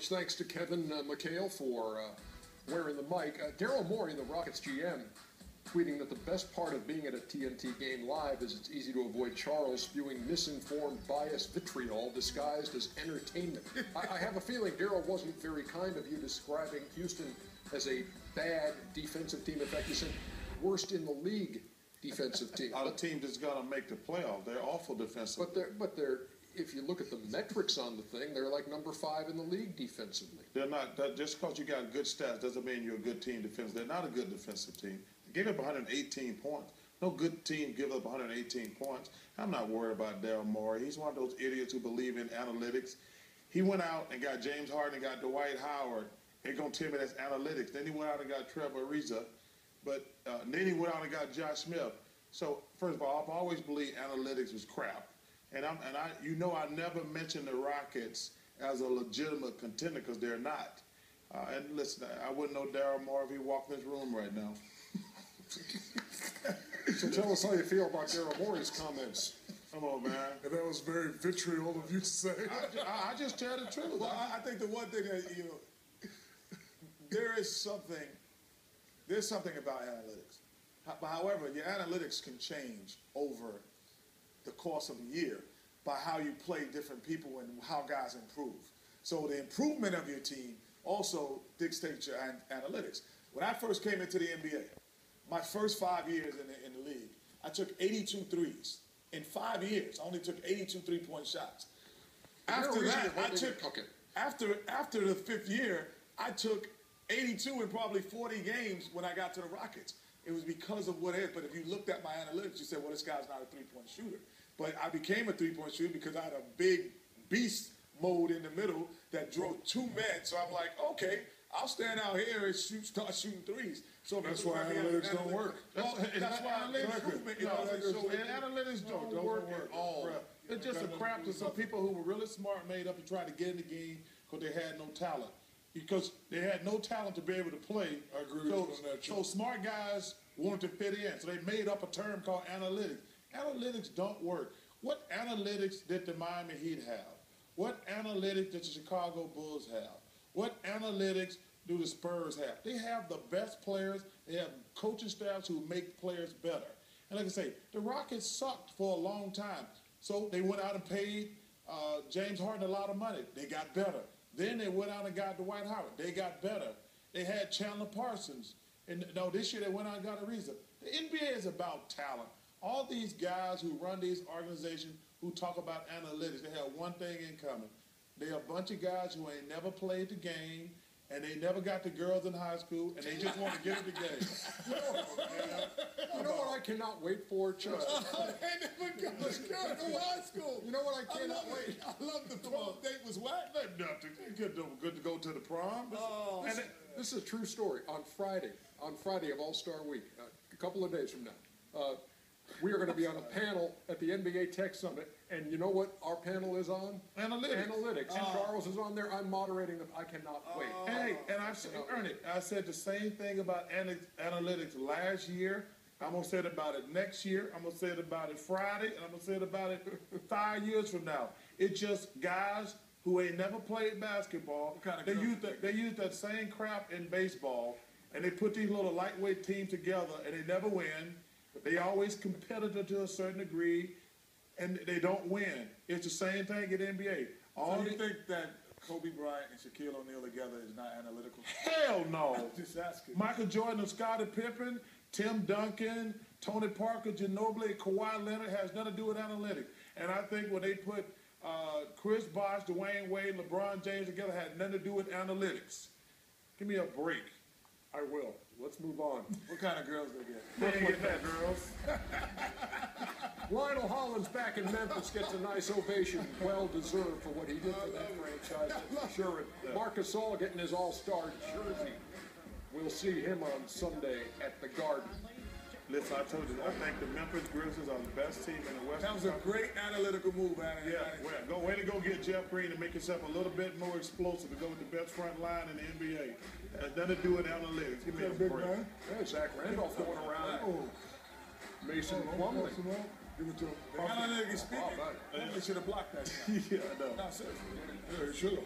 much thanks to Kevin McHale for wearing the mic. Daryl Morey, the Rockets GM, tweeting that the best part of being at a TNT game live is it's easy to avoid Charles spewing misinformed, biased vitriol disguised as entertainment. I have a feeling Daryl wasn't very kind of you describing Houston as a bad defensive team. In fact, you said worst in the league defensive team. A team that's going to make the playoff. They're awful defensive. But they're if you look at the metrics on the thing, they're like number 5 in the league defensively. They're not. Just because you got good stats doesn't mean you're a good team defensively. They're not a good defensive team. They gave up 118 points. No good team gives up 118 points. I'm not worried about Daryl Morey. He's one of those idiots who believe in analytics. He went out and got James Harden and got Dwight Howard. They're going to tell me that's analytics. Then he went out and got Trevor Ariza. But then he went out and got Josh Smith. So, first of all, I've always believed analytics was crap. And I never mentioned the Rockets as a legitimate contender because they're not. And listen, I wouldn't know Daryl Morey if he walked in this room right now. So tell us how you feel about Daryl Morey's comments. Come on, man. And that was very vitriol of you to say. I just tell the truth. Well, I think the one thing that, there's something about analytics. However, your analytics can change over the course of a year by how you play different people and how guys improve. So the improvement of your team also dictates your analytics. When I first came into the NBA, my first 5 years in the league, I took 82 threes. In 5 years, I only took 82 three-point shots. After that, after the 5th year, I took 82 in probably 40 games when I got to the Rockets. It was because of what it is. But if you looked at my analytics, you said, well, this guy's not a three-point shooter. But I became a three-point shooter because I had a big beast mode in the middle that drove 2 men. So I'm like, okay, I'll stand out here and start shooting threes. So that's why analytics don't work. Well, that's why analytics don't work at all. It's just a crap that some people who were really smart made up to try to get in the game because they had no talent. Because they had no talent to be able to play. I agree with you on that. So smart guys wanted to fit in. So they made up a term called analytics. Analytics don't work. What analytics did the Miami Heat have? What analytics did the Chicago Bulls have? What analytics do the Spurs have? They have the best players. They have coaching staffs who make players better. And like I say, the Rockets sucked for a long time. So they went out and paid James Harden a lot of money. They got better. Then they went out and got Dwight Howard. They got better. They had Chandler Parsons. And this year they went out and got Ariza. The NBA is about talent. All these guys who run these organizations who talk about analytics, they have one thing in common. They're a bunch of guys who ain't never played the game, and they never got the girls in high school, and they just want to get in the game. You know what I cannot wait for, Chuck? They never got the girls in high school. You know what I cannot wait? I love the prom date was whack. Nothing. Good to go to the prom. This is a true story. On Friday of All-Star Week, a couple of days from now, we are going to be on a panel at the NBA Tech Summit, and you know what our panel is on? Analytics. Charles is on there. I'm moderating them. I cannot wait. Hey, and I said the same thing about analytics last year. I'm going to say it about it next year. I'm going to say it about it Friday, and I'm going to say it about it 5 years from now. It's just guys who ain't never played basketball. They use that same crap in baseball, and they put these little lightweight teams together, and they never win. They always competitive to a certain degree, and they don't win. It's the same thing at NBA. So you think that Kobe Bryant and Shaquille O'Neal together is not analytical? Hell no. Just asking. Michael Jordan and Scottie Pippen, Tim Duncan, Tony Parker, Ginobili, Kawhi Leonard has nothing to do with analytics. And I think when they put Chris Bosh, Dwayne Wade, LeBron James together, had nothing to do with analytics. Give me a break. I will. Let's move on. What kind of girls they get? They ain't get that, girls. Lionel Hollins back in Memphis gets a nice ovation, well deserved for what he did for that franchise. Sure, Marc Gasol getting his All-Star jersey. We'll see him on Sunday at the Garden. Listen, I told you, I think the Memphis Grizzlies are the best team in the West. That was a great analytical move, man. Yeah, way to go get Jeff Green and make yourself a little bit more explosive to go with the best front line in the NBA. Has nothing to do with analytics. Give me a break. Yeah, Zach Randolph going around. Mason Plumlee. Give it to him. Analytically speaking, they should have blocked that. Yeah, I know. No, seriously. Yeah, he should have.